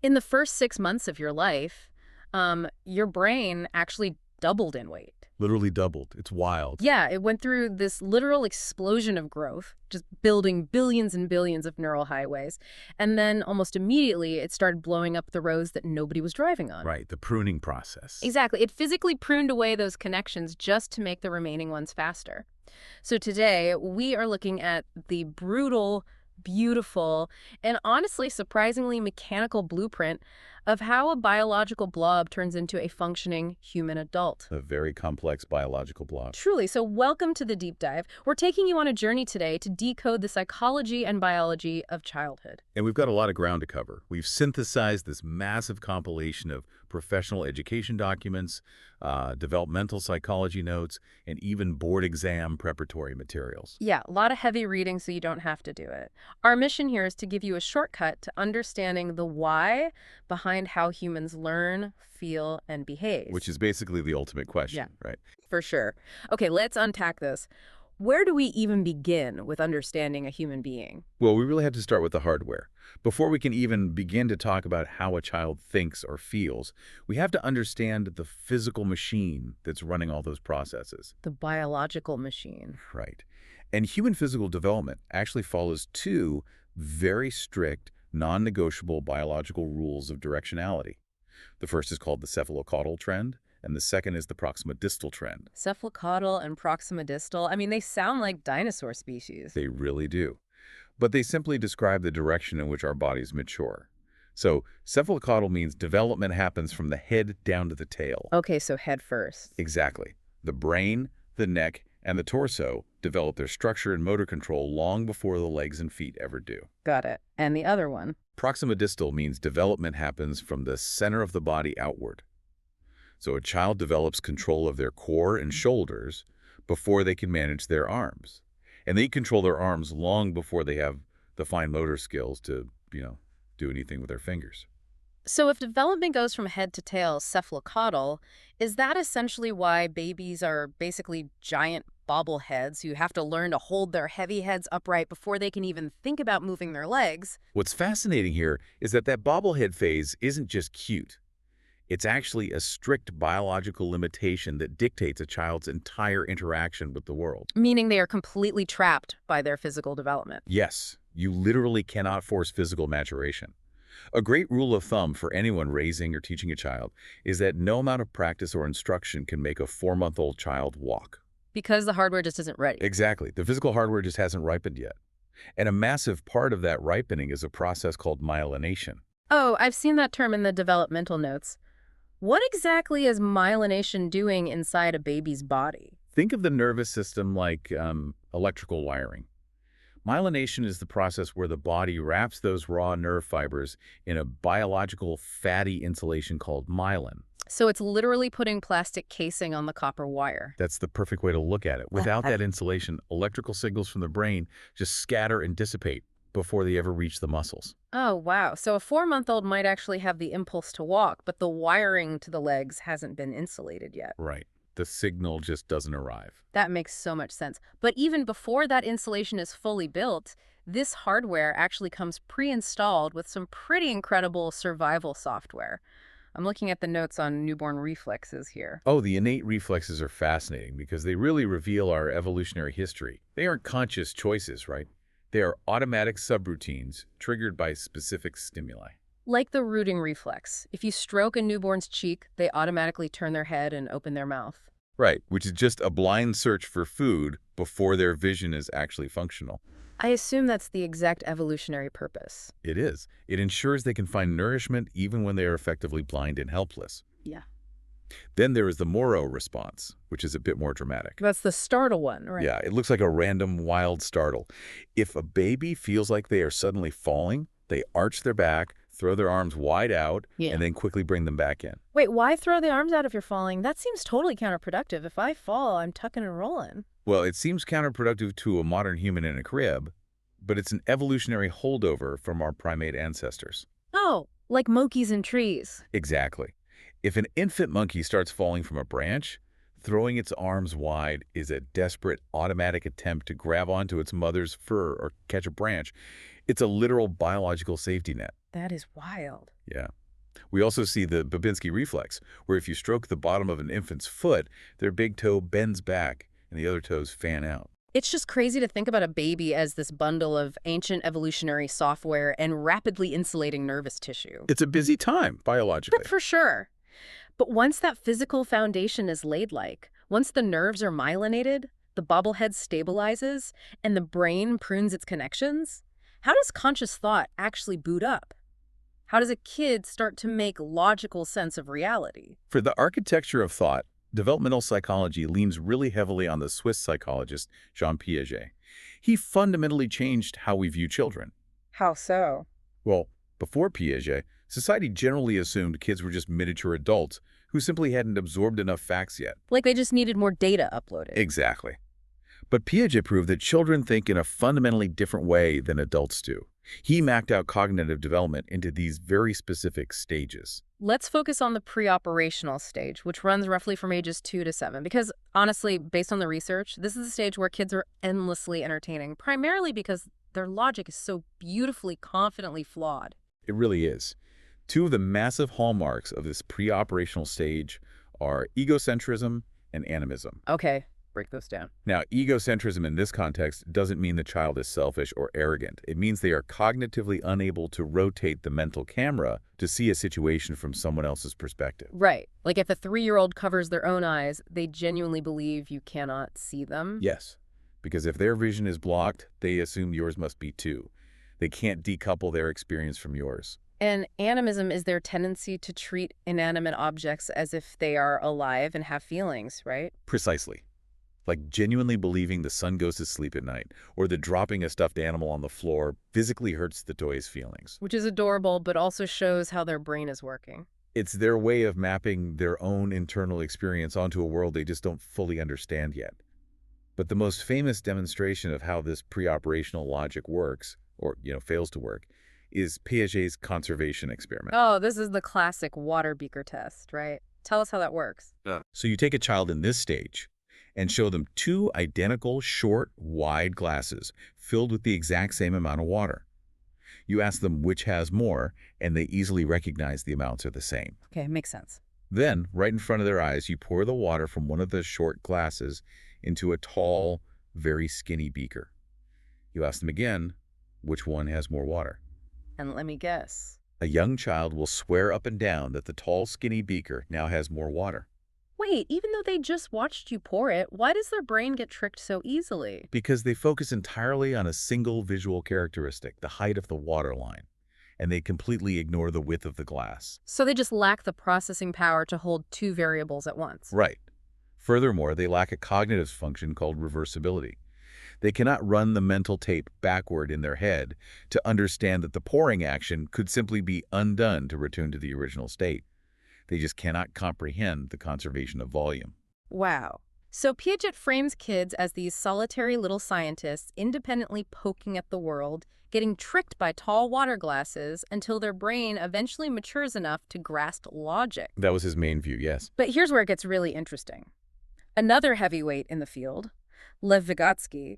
In the first 6 months of your life, your brain actually doubled in weight. Literally doubled. It's wild. Yeah, it went through this literal explosion of growth, just building billions and billions of neural highways. And then almost immediately, it started blowing up the roads that nobody was driving on. Right, the pruning process. Exactly. It physically pruned away those connections just to make the remaining ones faster. So today, we are looking at the brutal, beautiful, and honestly surprisingly mechanical blueprint of how a biological blob turns into a functioning human adult. A very complex biological blob. Truly. So welcome to the deep dive. We're taking you on a journey today to decode the psychology and biology of childhood. And we've got a lot of ground to cover. We've synthesized this massive compilation of professional education documents, developmental psychology notes, and even board exam preparatory materials. Yeah, a lot of heavy reading so you don't have to do it. Our mission here is to give you a shortcut to understanding the why behind how humans learn, feel, and behave. Which is basically the ultimate question, Yeah. right? For sure. Okay, let's unpack this. Where do we even begin with understanding a human being? Well, we really have to start with the hardware. Before we can even begin to talk about how a child thinks or feels, we have to understand the physical machine that's running all those processes. The biological machine. Right. And human physical development actually follows two very strict, non-negotiable biological rules of directionality. The first is called the cephalocaudal trend, and the second is the proximodistal trend. Cephalocaudal and proximodistal, I mean, they sound like dinosaur species. They really do. But they simply describe the direction in which our bodies mature. So cephalocaudal means development happens from the head down to the tail. Okay, so head first. Exactly. The brain, the neck, and the torso develop their structure and motor control long before the legs and feet ever do. Got it. And the other one? Proximodistal means development happens from the center of the body outward. So a child develops control of their core and shoulders before they can manage their arms. And they control their arms long before they have the fine motor skills to, do anything with their fingers. So if development goes from head to tail cephalocaudal, is that essentially why babies are basically giant bobbleheads who have to learn to hold their heavy heads upright before they can even think about moving their legs? What's fascinating here is that bobblehead phase isn't just cute. It's actually a strict biological limitation that dictates a child's entire interaction with the world. Meaning they are completely trapped by their physical development. Yes, you literally cannot force physical maturation. A great rule of thumb for anyone raising or teaching a child is that no amount of practice or instruction can make a 4-month-old child walk. Because the hardware just isn't ready. Exactly. The physical hardware just hasn't ripened yet. And a massive part of that ripening is a process called myelination. Oh, I've seen that term in the developmental notes. What exactly is myelination doing inside a baby's body? Think of the nervous system like electrical wiring. Myelination is the process where the body wraps those raw nerve fibers in a biological fatty insulation called myelin. So it's literally putting plastic casing on the copper wire. That's the perfect way to look at it. Without that insulation, electrical signals from the brain just scatter and dissipate before they ever reach the muscles. Oh, wow. So a 4-month-old might actually have the impulse to walk, but the wiring to the legs hasn't been insulated yet. Right. The signal just doesn't arrive. That makes so much sense. But even before that insulation is fully built, this hardware actually comes pre-installed with some pretty incredible survival software. I'm looking at the notes on newborn reflexes here. Oh, the innate reflexes are fascinating because they really reveal our evolutionary history. They aren't conscious choices, right? They are automatic subroutines triggered by specific stimuli. Like the rooting reflex. If you stroke a newborn's cheek, they automatically turn their head and open their mouth. Right, which is just a blind search for food before their vision is actually functional. I assume that's the exact evolutionary purpose. It is. It ensures they can find nourishment even when they are effectively blind and helpless. Yeah. Then there is the Moro response, which is a bit more dramatic. That's the startle one, right? Yeah, it looks like a random wild startle. If a baby feels like they are suddenly falling, they arch their back, throw their arms wide out, and then quickly bring them back in. Wait, why throw the arms out if you're falling? That seems totally counterproductive. If I fall, I'm tucking and rolling. Well, it seems counterproductive to a modern human in a crib, but it's an evolutionary holdover from our primate ancestors. Oh, like monkeys in trees. Exactly. If an infant monkey starts falling from a branch, throwing its arms wide is a desperate automatic attempt to grab onto its mother's fur or catch a branch. It's a literal biological safety net. That is wild. Yeah. We also see the Babinski reflex, where if you stroke the bottom of an infant's foot, their big toe bends back and the other toes fan out. It's just crazy to think about a baby as this bundle of ancient evolutionary software and rapidly insulating nervous tissue. It's a busy time, biologically. For sure. But once that physical foundation is laid once the nerves are myelinated, the bobblehead stabilizes, and the brain prunes its connections, how does conscious thought actually boot up? How does a kid start to make logical sense of reality? For the architecture of thought, developmental psychology leans really heavily on the Swiss psychologist Jean Piaget. He fundamentally changed how we view children. How so? Well, before Piaget, society generally assumed kids were just miniature adults who simply hadn't absorbed enough facts yet. Like they just needed more data uploaded. Exactly. But Piaget proved that children think in a fundamentally different way than adults do. He mapped out cognitive development into these very specific stages. Let's focus on the pre-operational stage, which runs roughly from ages 2 to 7, because honestly, based on the research, this is the stage where kids are endlessly entertaining, primarily because their logic is so beautifully, confidently flawed. It really is. Two of the massive hallmarks of this pre-operational stage are egocentrism and animism. Okay, break those down. Now, egocentrism in this context doesn't mean the child is selfish or arrogant. It means they are cognitively unable to rotate the mental camera to see a situation from someone else's perspective. Right. Like if a 3-year-old covers their own eyes, they genuinely believe you cannot see them. Yes, because if their vision is blocked, they assume yours must be too. They can't decouple their experience from yours. And animism is their tendency to treat inanimate objects as if they are alive and have feelings, right? Precisely. Like genuinely believing the sun goes to sleep at night, or that dropping a stuffed animal on the floor physically hurts the toy's feelings. Which is adorable, but also shows how their brain is working. It's their way of mapping their own internal experience onto a world they just don't fully understand yet. But the most famous demonstration of how this pre-operational logic works, or, fails to work, is Piaget's conservation experiment. Oh, this is the classic water beaker test, right? Tell us how that works. So you take a child in this stage and show them two identical short, wide glasses filled with the exact same amount of water. You ask them which has more, and they easily recognize the amounts are the same. Okay, makes sense. Then, right in front of their eyes, you pour the water from one of the short glasses into a tall, very skinny beaker. You ask them again, which one has more water? And let me guess. A young child will swear up and down that the tall, skinny beaker now has more water. Wait, even though they just watched you pour it, why does their brain get tricked so easily? Because they focus entirely on a single visual characteristic, the height of the water line, and they completely ignore the width of the glass. So they just lack the processing power to hold two variables at once. Right. Furthermore, they lack a cognitive function called reversibility. They cannot run the mental tape backward in their head to understand that the pouring action could simply be undone to return to the original state. They just cannot comprehend the conservation of volume. Wow. So Piaget frames kids as these solitary little scientists independently poking at the world, getting tricked by tall water glasses until their brain eventually matures enough to grasp logic. That was his main view, yes. But here's where it gets really interesting. Another heavyweight in the field, Lev Vygotsky,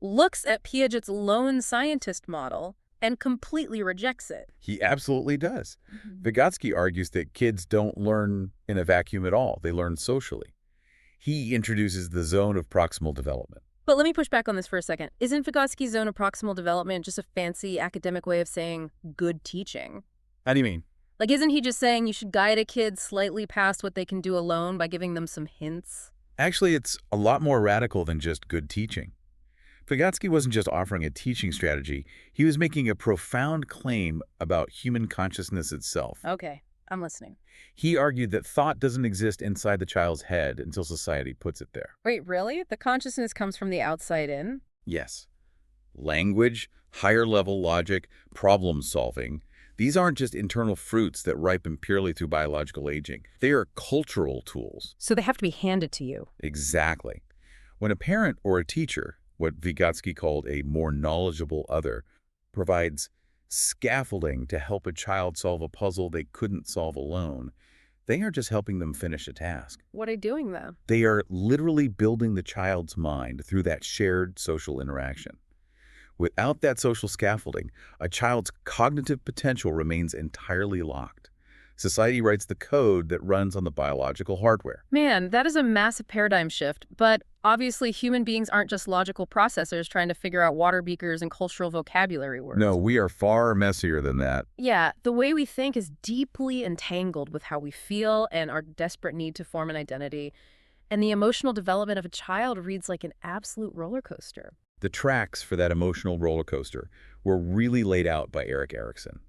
looks at Piaget's lone scientist model and completely rejects it. He absolutely does. Vygotsky argues that kids don't learn in a vacuum at all. They learn socially. He introduces the zone of proximal development. But let me push back on this for a second. Isn't Vygotsky's zone of proximal development just a fancy academic way of saying good teaching? How do you mean? Like, isn't he just saying you should guide a kid slightly past what they can do alone by giving them some hints? Actually, it's a lot more radical than just good teaching. Vygotsky wasn't just offering a teaching strategy. He was making a profound claim about human consciousness itself. Okay, I'm listening. He argued that thought doesn't exist inside the child's head until society puts it there. Wait, really? The consciousness comes from the outside in? Yes. Language, higher-level logic, problem-solving, these aren't just internal fruits that ripen purely through biological aging. They are cultural tools. So they have to be handed to you. Exactly. When a parent or a teacher, what Vygotsky called a more knowledgeable other, provides scaffolding to help a child solve a puzzle they couldn't solve alone, they aren't just helping them finish a task. What are they doing, though? They are literally building the child's mind through that shared social interaction. Without that social scaffolding, a child's cognitive potential remains entirely locked. Society writes the code that runs on the biological hardware. Man, that is a massive paradigm shift, but obviously human beings aren't just logical processors trying to figure out water beakers and cultural vocabulary No, words. we are far messier than that. Yeah, the way we think is deeply entangled with how we feel and our desperate need to form an identity, and the emotional development of a child reads like an absolute roller coaster. The tracks for that emotional roller coaster were really laid out by Erikson.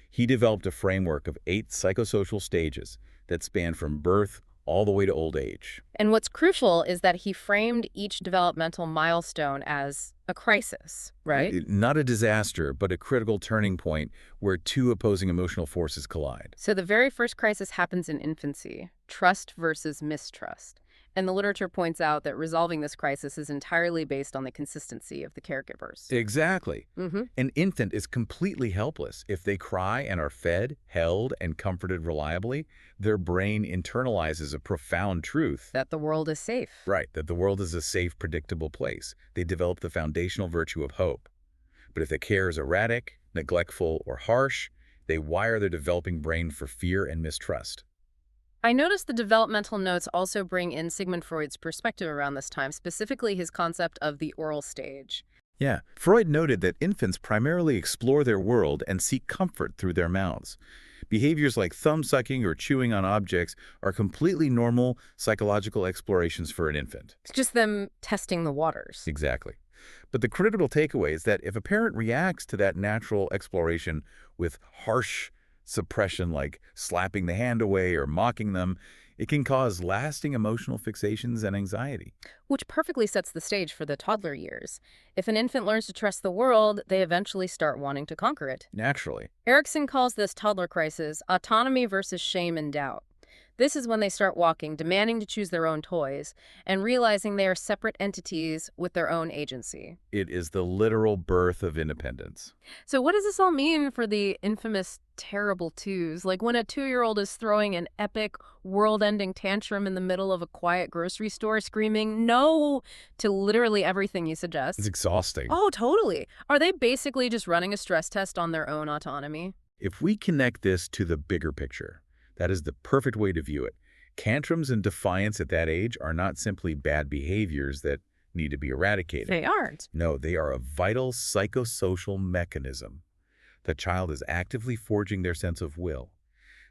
He developed a framework of 8 psychosocial stages that span from birth all the way to old age. And what's crucial is that he framed each developmental milestone as a crisis, right? Not a disaster, but a critical turning point where two opposing emotional forces collide. So the very first crisis happens in infancy, trust versus mistrust. And the literature points out that resolving this crisis is entirely based on the consistency of the caregivers. Exactly. Mm-hmm. An infant is completely helpless. If they cry and are fed, held, and comforted reliably, their brain internalizes a profound truth. That the world is safe. Right, that the world is a safe, predictable place. They develop the foundational virtue of hope. But if the care is erratic, neglectful, or harsh, they wire their developing brain for fear and mistrust. I noticed the developmental notes also bring in Sigmund Freud's perspective around this time, specifically his concept of the oral stage. Yeah, Freud noted that infants primarily explore their world and seek comfort through their mouths. Behaviors like thumb-sucking or chewing on objects are completely normal psychological explorations for an infant. It's just them testing the waters. Exactly. But the critical takeaway is that if a parent reacts to that natural exploration with harsh suppression like slapping the hand away or mocking them, it can cause lasting emotional fixations and anxiety. Which perfectly sets the stage for the toddler years. If an infant learns to trust the world, they eventually start wanting to conquer it. Naturally. Erikson calls this toddler crisis autonomy versus shame and doubt. This is when they start walking, demanding to choose their own toys, and realizing they are separate entities with their own agency. It is the literal birth of independence. So what does this all mean for the infamous terrible twos? Like when a 2-year-old is throwing an epic, world-ending tantrum in the middle of a quiet grocery store, screaming no to literally everything you suggest. It's exhausting. Oh, totally. Are they basically just running a stress test on their own autonomy? If we connect this to the bigger picture, that is the perfect way to view it. Tantrums and defiance at that age are not simply bad behaviors that need to be eradicated. They aren't. No, they are a vital psychosocial mechanism. The child is actively forging their sense of will.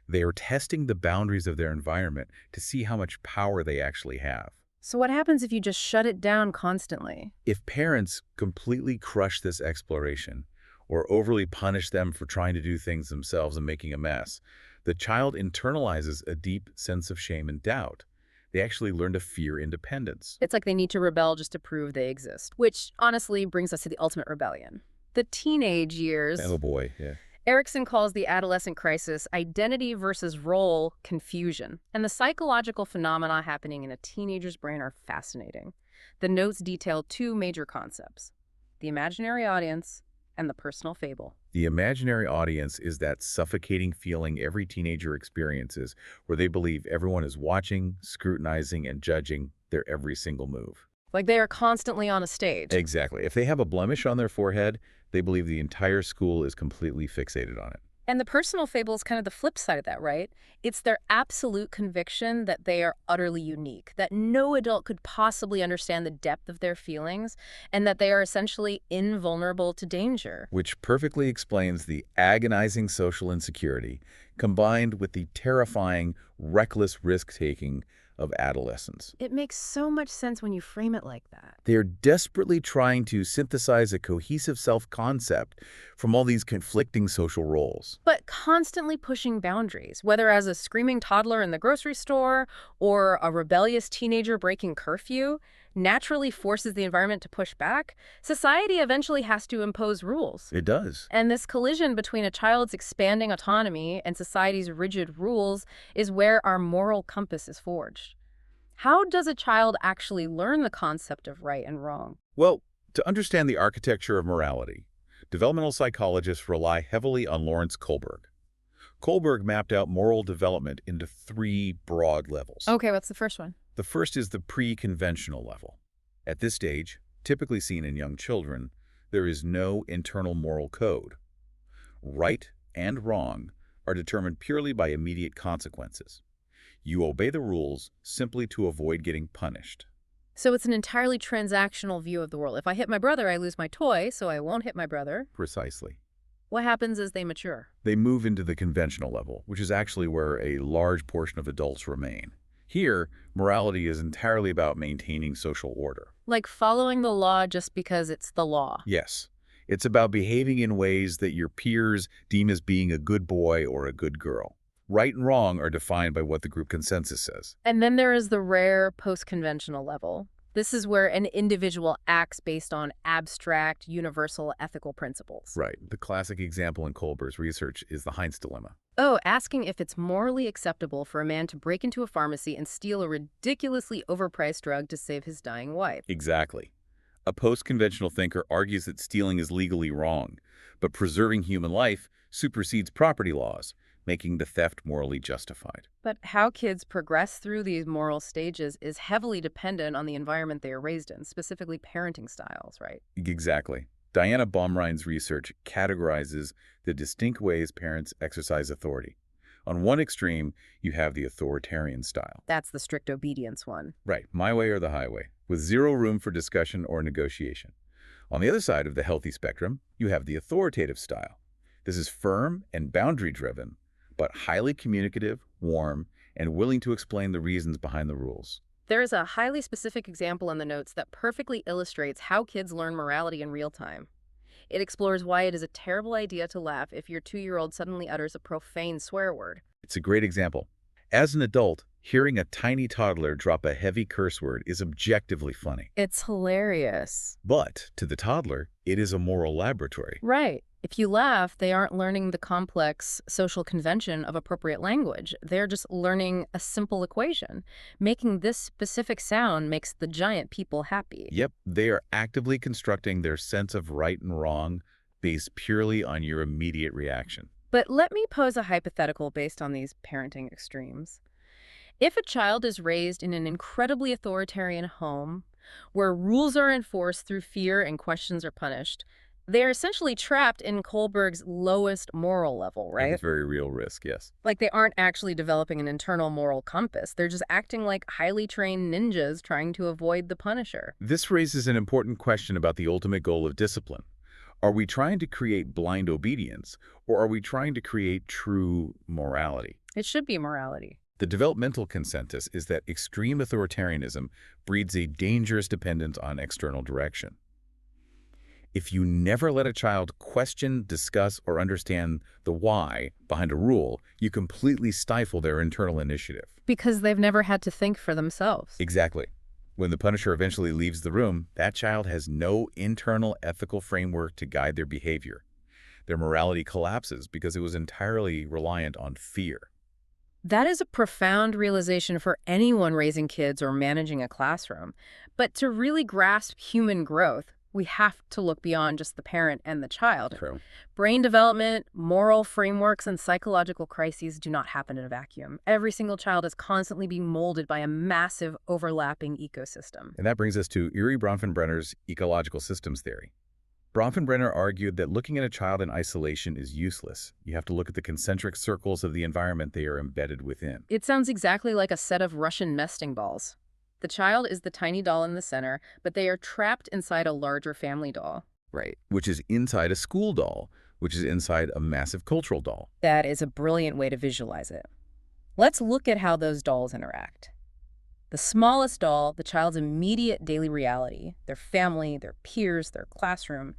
They are testing the boundaries of their environment to see how much power they actually have. So what happens if you just shut it down constantly? If parents completely crush this exploration or overly punish them for trying to do things themselves and making a mess, the child internalizes a deep sense of shame and doubt. They actually learn to fear independence. It's like they need to rebel just to prove they exist, which honestly brings us to the ultimate rebellion. The teenage years. Oh boy, yeah. Erikson calls the adolescent crisis identity versus role confusion. And the psychological phenomena happening in a teenager's brain are fascinating. The notes detail 2 major concepts: the imaginary audience and the personal fable. The imaginary audience is that suffocating feeling every teenager experiences where they believe everyone is watching, scrutinizing, and judging their every single move. Like they are constantly on a stage. Exactly. If they have a blemish on their forehead, they believe the entire school is completely fixated on it. And the personal fable is kind of the flip side of that, right? It's their absolute conviction that they are utterly unique, that no adult could possibly understand the depth of their feelings, and that they are essentially invulnerable to danger. Which perfectly explains the agonizing social insecurity combined with the terrifying, reckless risk-taking of adolescence. It makes so much sense when you frame it like that. They are desperately trying to synthesize a cohesive self-concept from all these conflicting social roles. But constantly pushing boundaries, whether as a screaming toddler in the grocery store or a rebellious teenager breaking curfew, naturally forces the environment to push back. Society eventually has to impose rules. It does. And this collision between a child's expanding autonomy and society's rigid rules is where our moral compass is forged. How does a child actually learn the concept of right and wrong? Well, to understand the architecture of morality, developmental psychologists rely heavily on Lawrence Kohlberg. Kohlberg mapped out moral development into 3 broad levels. Okay, what's the first one? The first is the pre-conventional level. At this stage, typically seen in young children, There is no internal moral code. Right and wrong are determined purely by immediate consequences. You obey the rules simply to avoid getting punished. So it's an entirely transactional view of the world. If I hit my brother, I lose my toy, so I won't hit my brother. Precisely. What happens as they mature? They move into the conventional level, which is actually where a large portion of adults remain. Here, morality is entirely about maintaining social order. Like following the law just because it's the law. Yes, it's about behaving in ways that your peers deem as being a good boy or a good girl. Right and wrong are defined by what the group consensus says. And then there is the rare post-conventional level. This is where an individual acts based on abstract, universal ethical principles. Right. The classic example in Kohlberg's research is the Heinz dilemma. Oh, asking if it's morally acceptable for a man to break into a pharmacy and steal a ridiculously overpriced drug to save his dying wife. Exactly. A post-conventional thinker argues that stealing is legally wrong, but preserving human life supersedes property laws, making the theft morally justified. But how kids progress through these moral stages is heavily dependent on the environment they are raised in, specifically parenting styles, right? Exactly. Diana Baumrein's research categorizes the distinct ways parents exercise authority. On one extreme, you have the authoritarian style. That's the strict obedience one. Right, my way or the highway, with zero room for discussion or negotiation. On the other side of the healthy spectrum, you have the authoritative style. This is firm and boundary-driven, but highly communicative, warm, and willing to explain the reasons behind the rules. There is a highly specific example in the notes that perfectly illustrates how kids learn morality in real time. It explores why it is a terrible idea to laugh if your 2-year-old suddenly utters a profane swear word. It's a great example. As an adult, hearing a tiny toddler drop a heavy curse word is objectively funny. It's hilarious. But to the toddler, it is a moral laboratory. Right. If you laugh, they aren't learning the complex social convention of appropriate language. They're just learning a simple equation. Making this specific sound makes the giant people happy. Yep, they are actively constructing their sense of right and wrong based purely on your immediate reaction. But let me pose a hypothetical based on these parenting extremes. If a child is raised in an incredibly authoritarian home, where rules are enforced through fear and questions are punished, they are essentially trapped in Kohlberg's lowest moral level, right? It's a very real risk, yes. Like they aren't actually developing an internal moral compass. They're just acting like highly trained ninjas trying to avoid the punisher. This raises an important question about the ultimate goal of discipline. Are we trying to create blind obedience, or are we trying to create true morality? It should be morality. The developmental consensus is that extreme authoritarianism breeds a dangerous dependence on external direction. If you never let a child question, discuss, or understand the why behind a rule, you completely stifle their internal initiative. Because they've never had to think for themselves. Exactly. When the punisher eventually leaves the room, that child has no internal ethical framework to guide their behavior. Their morality collapses because it was entirely reliant on fear. That is a profound realization for anyone raising kids or managing a classroom. But to really grasp human growth, we have to look beyond just the parent and the child. True. Brain development, moral frameworks, and psychological crises do not happen in a vacuum. Every single child is constantly being molded by a massive overlapping ecosystem. And that brings us to Uri Bronfenbrenner's ecological systems theory. Bronfenbrenner argued that looking at a child in isolation is useless. You have to look at the concentric circles of the environment they are embedded within. It sounds exactly like a set of Russian nesting balls. The child is the tiny doll in the center, but they are trapped inside a larger family doll. Right. Which is inside a school doll, which is inside a massive cultural doll. That is a brilliant way to visualize it. Let's look at how those dolls interact. The smallest doll, the child's immediate daily reality, their family, their peers, their classroom,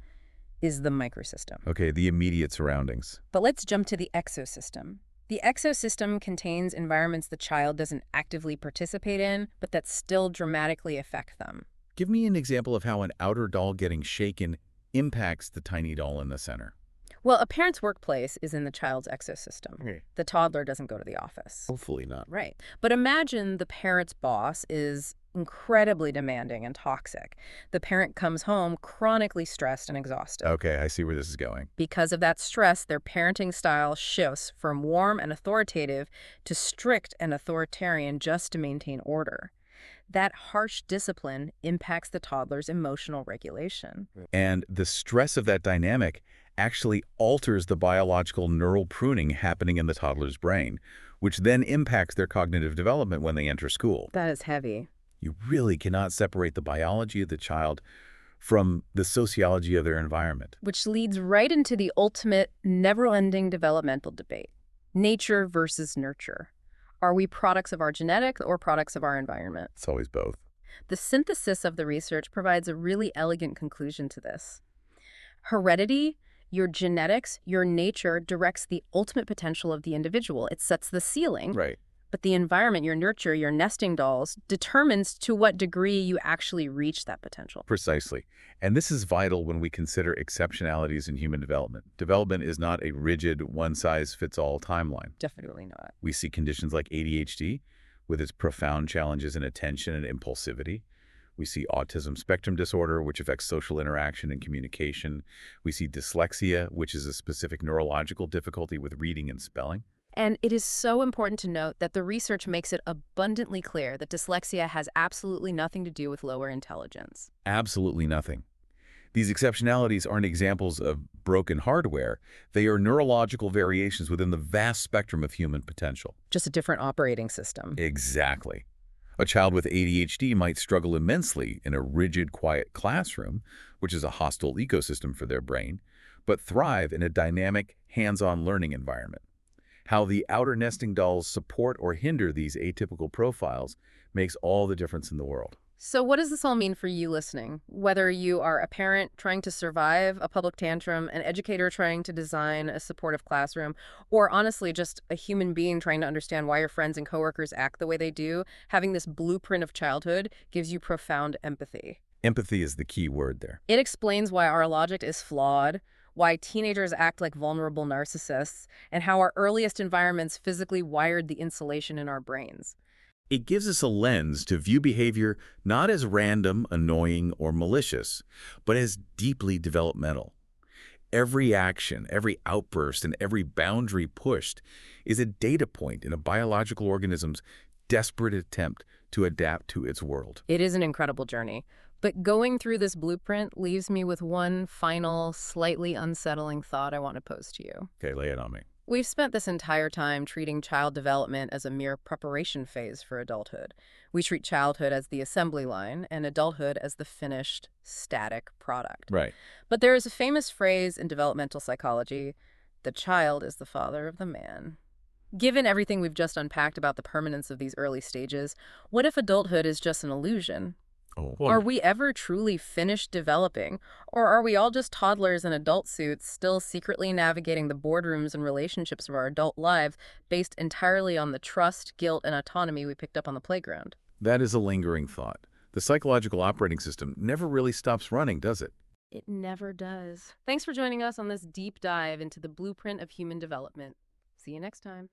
is the microsystem. Okay, the immediate surroundings. But let's jump to the exosystem. The exosystem contains environments the child doesn't actively participate in, but that still dramatically affect them. Give me an example of how an outer doll getting shaken impacts the tiny doll in the center. Well, a parent's workplace is in the child's exosystem. Okay. The toddler doesn't go to the office. Hopefully not. Right. But imagine the parent's boss is incredibly demanding and toxic. The parent comes home chronically stressed and exhausted. Okay, I see where this is going. Because of that stress, their parenting style shifts from warm and authoritative to strict and authoritarian just to maintain order. That harsh discipline impacts the toddler's emotional regulation. And the stress of that dynamic actually alters the biological neural pruning happening in the toddler's brain, which then impacts their cognitive development when they enter school. That is heavy. You really cannot separate the biology of the child from the sociology of their environment. Which leads right into the ultimate, never-ending developmental debate. Nature versus nurture. Are we products of our genetic or products of our environment? It's always both. The synthesis of the research provides a really elegant conclusion to this. Heredity, your genetics, your nature directs the ultimate potential of the individual. It sets the ceiling. Right. But the environment, your nurture, your nesting dolls, determines to what degree you actually reach that potential. Precisely. And this is vital when we consider exceptionalities in human development. Development is not a rigid, one-size-fits-all timeline. Definitely not. We see conditions like ADHD, with its profound challenges in attention and impulsivity. We see autism spectrum disorder, which affects social interaction and communication. We see dyslexia, which is a specific neurological difficulty with reading and spelling. And it is so important to note that the research makes it abundantly clear that dyslexia has absolutely nothing to do with lower intelligence. Absolutely nothing. These exceptionalities aren't examples of broken hardware. They are neurological variations within the vast spectrum of human potential. Just a different operating system. Exactly. A child with ADHD might struggle immensely in a rigid, quiet classroom, which is a hostile ecosystem for their brain, but thrive in a dynamic, hands-on learning environment. How the outer nesting dolls support or hinder these atypical profiles makes all the difference in the world. So what does this all mean for you listening? Whether you are a parent trying to survive a public tantrum, an educator trying to design a supportive classroom, or honestly just a human being trying to understand why your friends and coworkers act the way they do, having this blueprint of childhood gives you profound empathy. Empathy is the key word there. It explains why our logic is flawed, why teenagers act like vulnerable narcissists, and how our earliest environments physically wired the insulation in our brains. It gives us a lens to view behavior not as random, annoying, or malicious, but as deeply developmental. Every action, every outburst, and every boundary pushed is a data point in a biological organism's desperate attempt to adapt to its world. It is an incredible journey. But going through this blueprint leaves me with one final, slightly unsettling thought I want to pose to you. Okay, lay it on me. We've spent this entire time treating child development as a mere preparation phase for adulthood. We treat childhood as the assembly line and adulthood as the finished, static product. Right. But there is a famous phrase in developmental psychology, the child is the father of the man. Given everything we've just unpacked about the permanence of these early stages, what if adulthood is just an illusion? Oh, Are we ever truly finished developing? Or are we all just toddlers in adult suits, still secretly navigating the boardrooms and relationships of our adult lives based entirely on the trust, guilt, and autonomy we picked up on the playground? that is a lingering thought. The psychological operating system never really stops running, does it? It never does. Thanks for joining us on this deep dive into the blueprint of human development. See you next time.